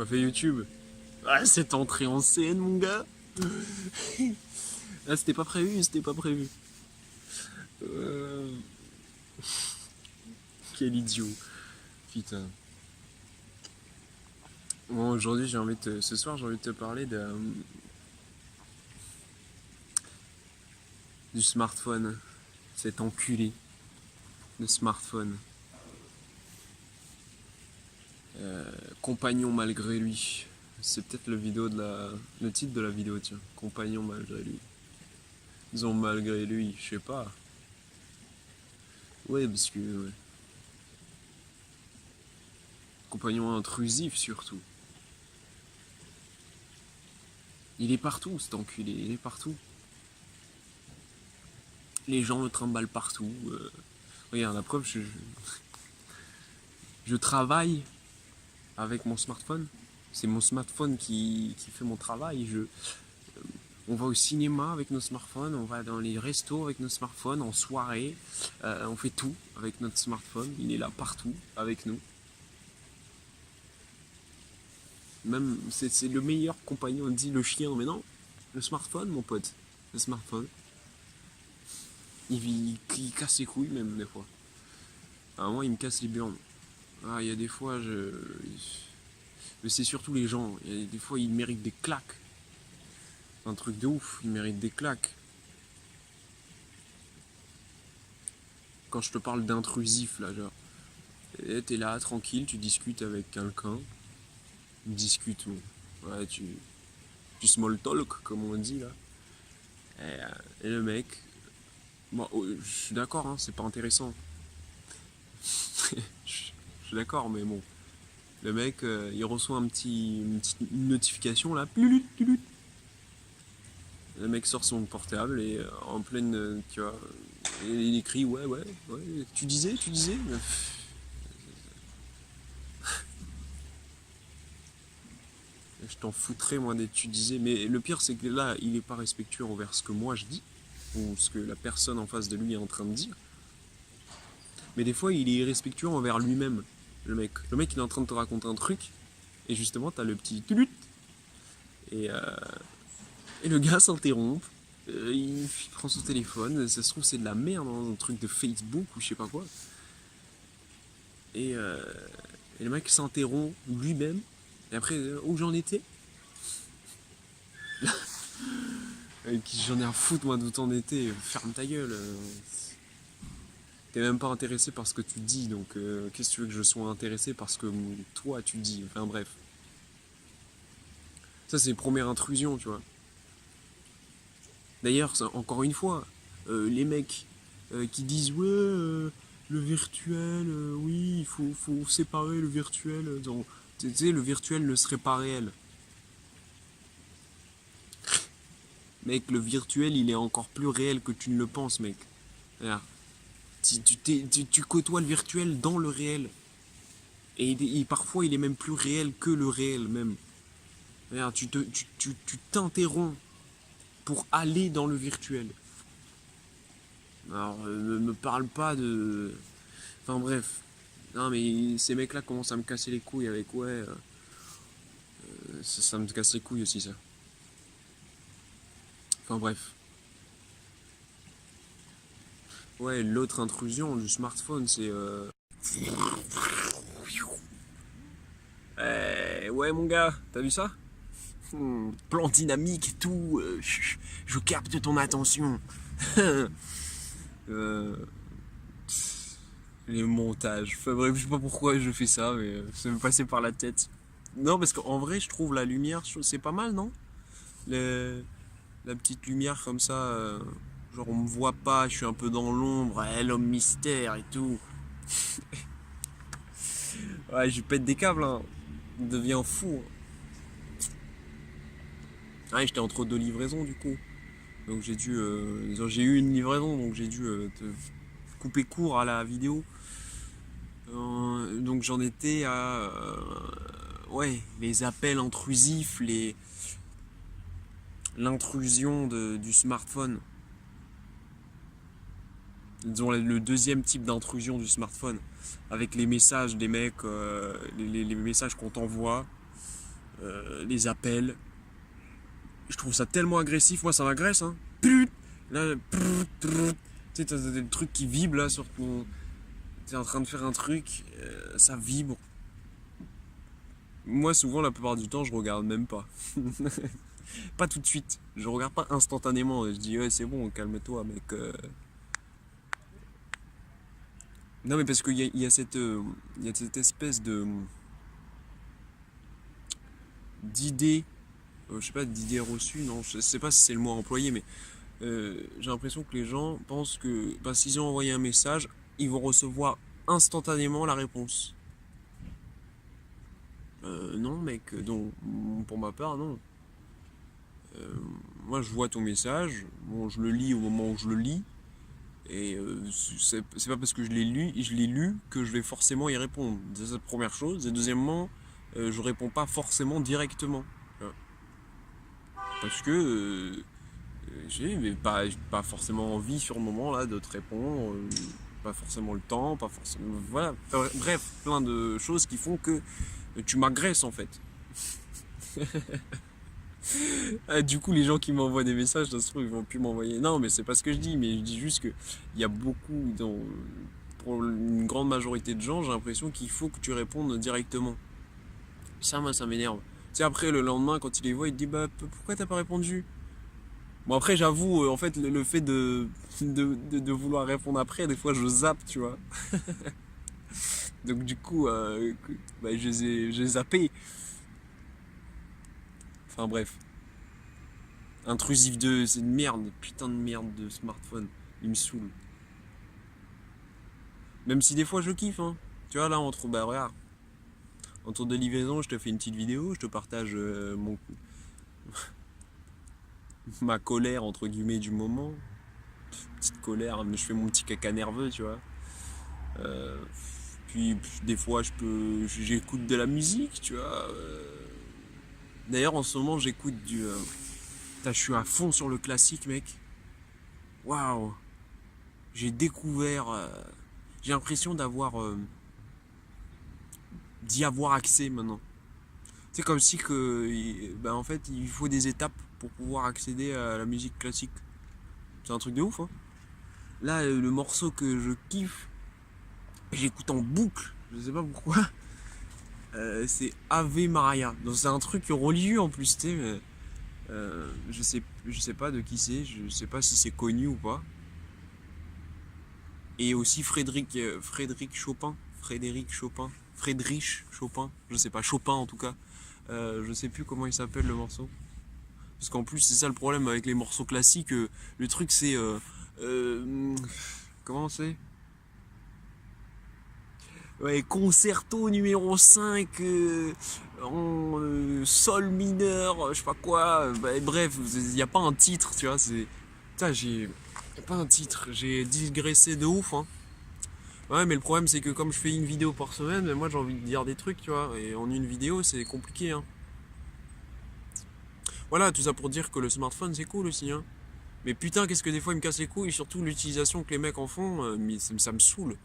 Quoi fait YouTube? Ah, cette entrée en scène, mon gars. Ah, c'était pas prévu, c'était pas prévu. Euh, Quel idiot. Putain. Bon, aujourd'hui, ce soir, j'ai envie de te parler du smartphone. Cet enculé de smartphone. Compagnon malgré lui. C'est peut-être le titre de la vidéo, tiens. Compagnon malgré lui. Disons malgré lui, je sais pas. Ouais, parce que. Ouais. Compagnon intrusif surtout. Il est partout, cet enculé, il est partout. Les gens le trimballent partout. Regarde, la preuve, je travaille avec mon smartphone. C'est mon smartphone qui fait mon travail. On va au cinéma avec nos smartphones, on va dans les restos avec nos smartphones, en soirée. On fait tout avec notre smartphone. Il est là partout avec nous. Même, c'est le meilleur compagnon. On dit le chien, mais non. Le smartphone, mon pote. Le smartphone. Il casse les couilles même des fois. À moi, il me casse les burnes. Ah, il y a des fois, mais c'est surtout les gens. Il y a des fois, ils méritent des claques. Un truc de ouf, ils méritent des claques. Quand je te parle d'intrusif, là, genre, t'es là, tranquille, tu discutes avec quelqu'un. Discute, ouais, tu small talk, comme on dit, là. Et le mec, bon, je suis d'accord, hein, c'est pas intéressant. Je suis d'accord, mais bon. Le mec, il reçoit une petite notification, là. Le mec sort son portable et en pleine, tu vois, et il écrit ouais, tu disais. Je t'en foutrais moi des tu disais, mais le pire c'est que là, il est pas respectueux envers ce que moi je dis ou ce que la personne en face de lui est en train de dire. Mais des fois, il est irrespectueux envers lui-même, le mec. Le mec, il est en train de te raconter un truc et justement, t'as le petit tulut et le gars s'interrompt. Il prend son téléphone, ça se trouve c'est de la merde, hein, un truc de Facebook ou je sais pas quoi. Et, euh, et le mec s'interrompt lui-même. Et après, où j'en étais? J'en ai à foutre moi d'où t'en étais, ferme ta gueule. T'es même pas intéressé par ce que tu dis, donc qu'est-ce que tu veux que je sois intéressé par ce que toi tu dis? Enfin bref. Ça c'est première intrusion, tu vois. D'ailleurs, encore une fois, les mecs qui disent ouais, le virtuel, oui, faut séparer le virtuel. Tu sais, le virtuel ne serait pas réel. Mec, le virtuel, il est encore plus réel que tu ne le penses, mec. Regarde. Tu côtoies le virtuel dans le réel. Et parfois, il est même plus réel que le réel, même. Regarde, tu t'interromps pour aller dans le virtuel. Alors, ne me parle pas de... Enfin bref. Non mais ces mecs-là commencent à me casser les couilles avec ouais... ça me casse les couilles aussi, ça. Enfin bref. Ouais, l'autre intrusion du smartphone, c'est... ouais mon gars, t'as vu ça? Plan dynamique et tout, je capte ton attention. euh, les montages. Enfin bref, je sais pas pourquoi je fais ça, mais ça me passait par la tête. Non, parce qu'en vrai, je trouve la lumière, c'est pas mal, non? La petite lumière comme ça, genre on me voit pas, je suis un peu dans l'ombre, l'homme mystère et tout. Ouais, je pète des câbles, hein. Je deviens fou. Ouais, j'étais entre deux livraisons du coup. Donc j'ai eu une livraison, donc j'ai dû te couper court à la vidéo. Donc j'en étais à ouais, les appels intrusifs, l'intrusion du smartphone. Disons le deuxième type d'intrusion du smartphone, avec les messages des mecs, les messages qu'on t'envoie. les appels. Je trouve ça tellement agressif, moi ça m'agresse, hein. Là, tu sais, t'as des trucs qui vibrent là sur ton. T'es en train de faire un truc, ça vibre. Moi, souvent, la plupart du temps, je regarde même pas. Pas tout de suite. Je regarde pas instantanément. Je dis, ouais, c'est bon, calme-toi, mec. Non, mais parce il y a cette espèce de d'idée, je sais pas, d'idée reçue, non, je sais pas si c'est le mot employé, mais j'ai l'impression que les gens pensent que bah, s'ils ont envoyé un message, ils vont recevoir instantanément la réponse. Non, mec, donc, pour ma part, non. Euh, Moi, je vois ton message, bon, je le lis au moment où je le lis, et c'est pas parce que je l'ai lu que je vais forcément y répondre. C'est la première chose. Et deuxièmement, je réponds pas forcément directement. Parce que j'ai pas forcément envie sur le moment là de te répondre, pas forcément le temps, pas forcément. Voilà. Bref, plein de choses qui font que tu m'agresses en fait. Ah, du coup, les gens qui m'envoient des messages, ça se trouve, ils vont plus m'envoyer. Non, mais c'est pas ce que je dis, mais je dis juste que il y a beaucoup, pour une grande majorité de gens, j'ai l'impression qu'il faut que tu répondes directement. Ça, moi, ça m'énerve. Tu sais, après, le lendemain, quand il les voit, il te dit, bah, pourquoi t'as pas répondu? Bon, après, j'avoue, en fait, le fait de vouloir répondre après, des fois, je zappe, tu vois. Donc, du coup, bah, j'ai zappé. Enfin, bref. Intrusif 2, c'est une merde, putain de merde de smartphone. Il me saoule. Même si des fois je kiffe, hein. Tu vois, là, bah, regarde. En tour de livraison, je te fais une petite vidéo, je te partage ma colère, entre guillemets, du moment. Petite colère, mais je fais mon petit caca nerveux, tu vois. Euh, Puis, des fois, j'écoute de la musique, tu vois. D'ailleurs, en ce moment, j'écoute du. Putain, je suis à fond sur le classique, mec. Waouh! J'ai découvert. J'ai l'impression d'y avoir accès maintenant. C'est comme si que, ben en fait, il faut des étapes pour pouvoir accéder à la musique classique. C'est un truc de ouf, hein. Là, le morceau que je kiffe, j'écoute en boucle. Je sais pas pourquoi. C'est Ave Maria. Donc c'est un truc religieux en plus, tu sais. Mais, je sais pas de qui c'est. Je sais pas si c'est connu ou pas. Et aussi Frédéric Chopin. Friedrich Chopin. Je sais pas. Chopin en tout cas. Je sais plus comment il s'appelle le morceau. Parce qu'en plus, c'est ça le problème avec les morceaux classiques. Le truc, c'est. Comment c'est? Ouais, concerto numéro 5 en sol mineur, je sais pas quoi. Bah, bref, il n'y a pas un titre, tu vois. Putain, y a pas un titre. J'ai digressé de ouf, hein. Ouais, mais le problème, c'est que comme je fais une vidéo par semaine, moi j'ai envie de dire des trucs, tu vois. Et en une vidéo, c'est compliqué, hein. Voilà, tout ça pour dire que le smartphone c'est cool aussi, hein. Mais putain, qu'est-ce que des fois il me casse les couilles, et surtout l'utilisation que les mecs en font, mais ça me saoule.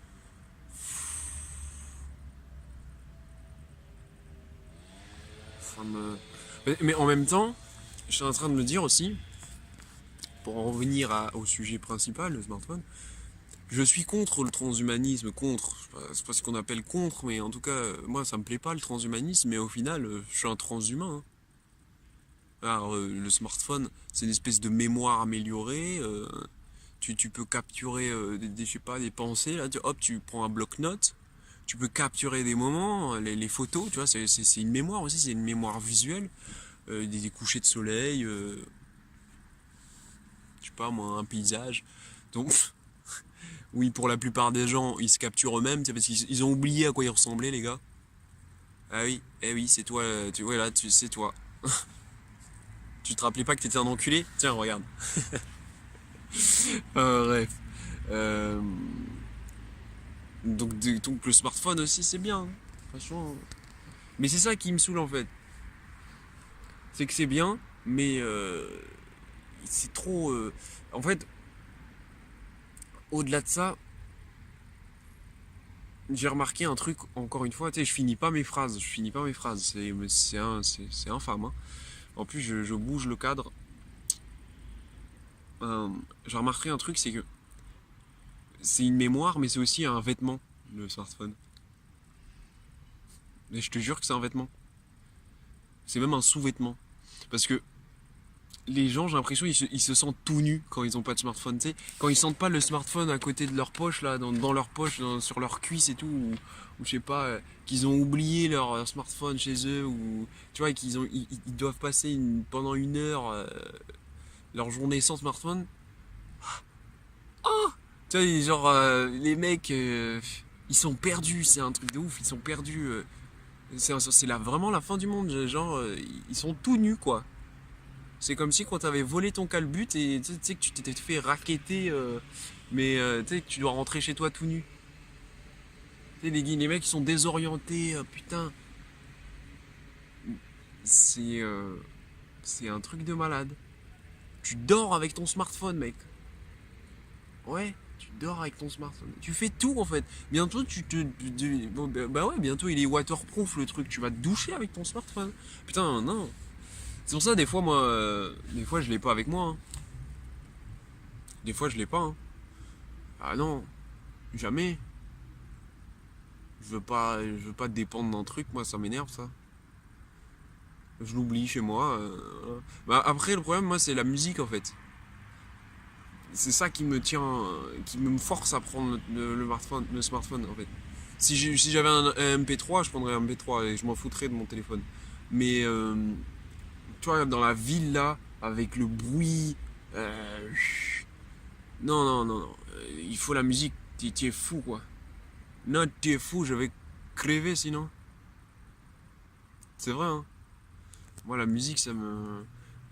Ça me... Mais en même temps, je suis en train de me dire aussi, pour en revenir au sujet principal, le smartphone, je suis contre le transhumanisme, contre, c'est pas ce qu'on appelle contre, mais en tout cas, moi ça me plaît pas le transhumanisme, mais au final, je suis un transhumain, hein. Alors, le smartphone, c'est une espèce de mémoire améliorée. Tu peux capturer je sais pas, des pensées. Là, hop, tu prends un bloc-notes. Tu peux capturer des moments, les photos. Tu vois, c'est une mémoire aussi, c'est une mémoire visuelle. Des couchers de soleil. Je sais pas moi, un paysage. Donc, oui, pour la plupart des gens, ils se capturent eux-mêmes. Parce qu'ils ont oublié à quoi ils ressemblaient, les gars. Ah oui, eh oui, c'est toi. Tu vois là, c'est toi. Tu te rappelais pas que t'étais un enculé? Tiens, regarde. Bref. Euh, donc le smartphone aussi, c'est bien, hein. Franchement. Mais c'est ça qui me saoule en fait. C'est que c'est bien, mais c'est trop. En fait, au-delà de ça, j'ai remarqué un truc, encore une fois, tu sais, je finis pas mes phrases, c'est infâme, hein. En plus, je bouge le cadre. J'ai remarqué un truc, c'est que c'est une mémoire, mais c'est aussi un vêtement, le smartphone. Et je te jure que c'est un vêtement. C'est même un sous-vêtement. Parce que les gens, j'ai l'impression, ils se sentent tout nus quand ils ont pas de smartphone. Tu sais, quand ils sentent pas le smartphone à côté de leur poche, là, dans leur poche, sur leur cuisse et tout, ou je sais pas, qu'ils ont oublié leur smartphone chez eux, ou tu vois, ils doivent passer pendant une heure leur journée sans smartphone. Tu vois, genre, les mecs, ils sont perdus, c'est un truc de ouf, ils sont perdus. Vraiment la fin du monde, genre, ils sont tout nus, quoi. C'est comme si quand t'avais volé ton calbut et tu sais que tu t'étais fait racketter, mais tu sais que tu dois rentrer chez toi tout nu. Tu sais, les mecs ils sont désorientés, putain. C'est c'est un truc de malade. Tu dors avec ton smartphone, mec. Ouais, tu dors avec ton smartphone. Tu fais tout en fait. Bientôt bon, bah ouais, bientôt il est waterproof le truc. Tu vas te doucher avec ton smartphone. Putain, non. C'est pour ça des fois moi, des fois je l'ai pas avec moi, hein. Des fois je l'ai pas, hein. Ah non, jamais. Je veux pas dépendre d'un truc, moi ça m'énerve ça. Je l'oublie chez moi. Voilà. Bah, après le problème moi c'est la musique en fait. C'est ça qui me tient, qui me force à prendre le smartphone en fait. Si j'avais un MP3, je prendrais un MP3 et je m'en foutrais de mon téléphone. Mais tu vois, dans la ville là, avec le bruit, euh, non, non, non, non. Il faut la musique, t'es fou quoi. Non, t'es fou, je vais crever sinon. C'est vrai, hein. Moi, la musique, ça me.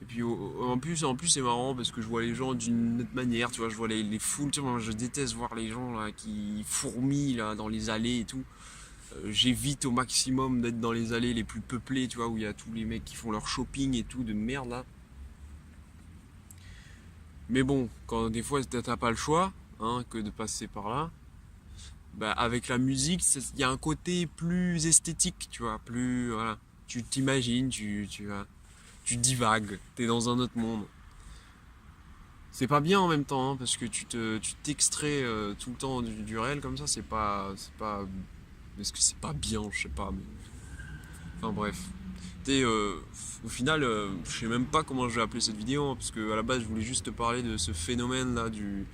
Et puis, en plus c'est marrant parce que je vois les gens d'une autre manière, tu vois. Je vois les foules, tu vois. Moi, je déteste voir les gens là qui fourmillent là dans les allées et tout. J'évite au maximum d'être dans les allées les plus peuplées, tu vois, où il y a tous les mecs qui font leur shopping et tout de merde là. Mais bon, quand des fois t'as pas le choix, hein, que de passer par là, bah, avec la musique, il y a un côté plus esthétique, tu vois, plus voilà. Tu t'imagines, tu divagues, t'es dans un autre monde. C'est pas bien en même temps, hein, parce que tu t'extrais tout le temps du réel comme ça, c'est pas, est-ce que c'est pas bien, je sais pas, mais, enfin bref. Au final, je sais même pas comment je vais appeler cette vidéo, hein, parce que à la base, je voulais juste te parler de ce phénomène là du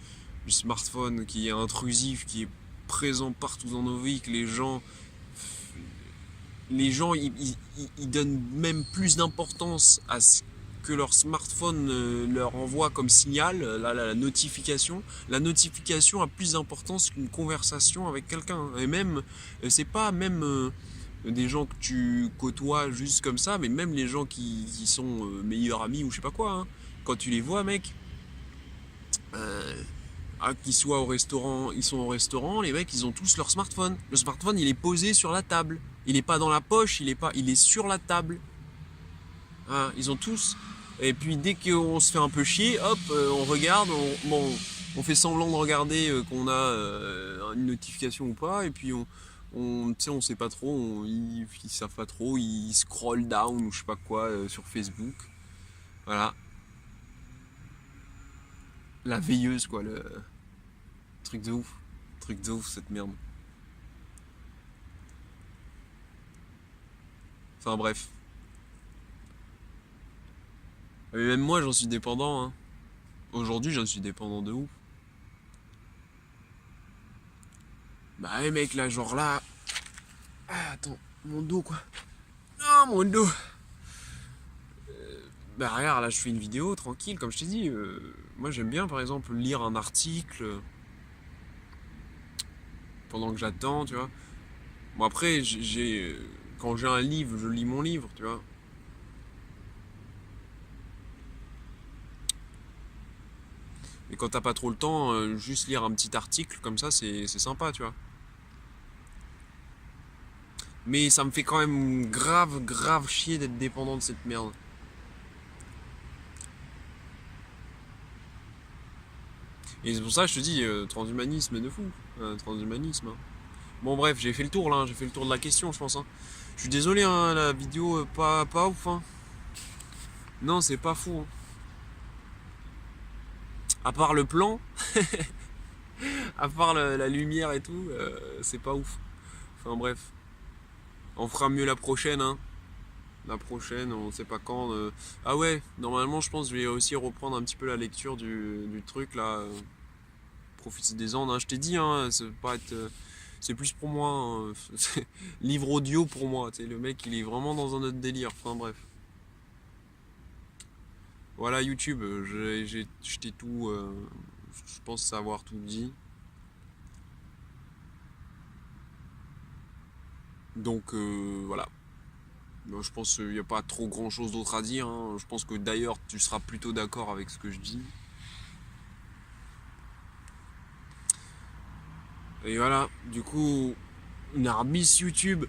smartphone qui est intrusif, qui est présent partout dans nos vies, que les gens ils donnent même plus d'importance à ce que leur smartphone leur envoie comme signal, la notification. La notification a plus d'importance qu'une conversation avec quelqu'un. Et même, c'est pas même des gens que tu côtoies juste comme ça, mais même les gens qui sont meilleurs amis ou je sais pas quoi, hein. Quand tu les vois, mec, euh, qu'ils soient au restaurant, ils sont au restaurant, les mecs, ils ont tous leur smartphone. Le smartphone, il est posé sur la table. Il est pas dans la poche, il est sur la table. Hein, ils ont tous. Et puis dès qu'on se fait un peu chier, hop, on regarde, on fait semblant de regarder qu'on a une notification ou pas, et puis tu sais, on sait pas trop, ils savent pas trop, ils scroll down ou je sais pas quoi sur Facebook. Voilà, la veilleuse quoi, le truc de ouf, truc de ouf cette merde. Enfin bref. Mais même moi j'en suis dépendant, hein. Aujourd'hui j'en suis dépendant de ouf. Bah ouais mec là genre là. Ah, attends, mon dos quoi. Ah mon dos. Bah regarde là je fais une vidéo tranquille comme je t'ai dit. Moi j'aime bien par exemple lire un article pendant que j'attends, tu vois. Bon après quand j'ai un livre je lis mon livre, tu vois. Mais quand t'as pas trop le temps, juste lire un petit article comme ça c'est sympa, tu vois. Mais ça me fait quand même grave, grave chier d'être dépendant de cette merde. Et c'est pour ça que je te dis, transhumanisme de fou. Transhumanisme, hein. Bon bref, j'ai fait le tour là, j'ai fait le tour de la question je pense. Hein. Je suis désolé, hein, la vidéo pas ouf. Hein. Non, c'est pas fou. Hein. À part le plan, à part la lumière et tout, c'est pas ouf. Enfin bref, on fera mieux la prochaine. Hein. La prochaine, on sait pas quand. Ah ouais, normalement je pense que je vais aussi reprendre un petit peu la lecture du truc là. Prophétie des Andes, hein. Je t'ai dit, hein, c'est pas être, c'est plus pour moi. Hein. Livre audio pour moi. Le mec il est vraiment dans un autre délire. Enfin bref. Voilà YouTube, je t'ai tout. Je pense savoir tout dit. Donc voilà. Je pense qu'il n'y a pas trop grand chose d'autre à dire. Hein. Je pense que d'ailleurs tu seras plutôt d'accord avec ce que je dis. Et voilà, du coup, Narbis YouTube.